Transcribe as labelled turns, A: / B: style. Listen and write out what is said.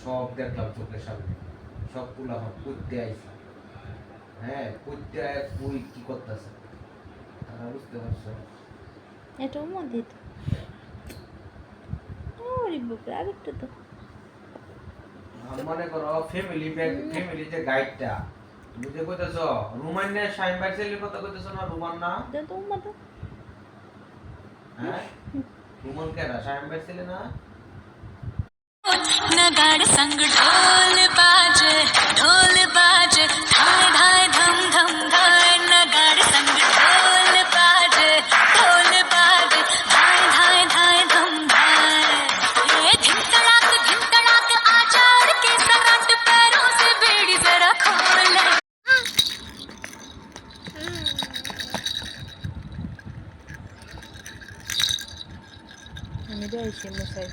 A: সব দেখলাম চোখের সামনে, সব পুলা করতে আইসা, হ্যাঁ করতে আয় কই কি করতেছে তারা বুঝতে পারছো?
B: এটাও মধ্যে তো ওরে বাবা আরেকটা তো
A: মনে করো ফ্যামিলি ফ্যামিলি যে গাইডটা তুমি যে কইতেছো রুমান না শাইন ভাই ছেলের কথা কইতেছো না? রুমান না?
B: দাও তো মতো
A: হ্যাঁ রুমান কেডা? শাইন ভাই ছেলে না?
C: नगाड़ संग ढोल बाजे धाय धाय धम धम धाय नगाड़ संग ढोल बाजे धाय धाय धाय धम धाय ये धिन तड़ाक आचार के सराट पैरों से बेड़ी जरा खोल
B: আমি যাই সে মশাই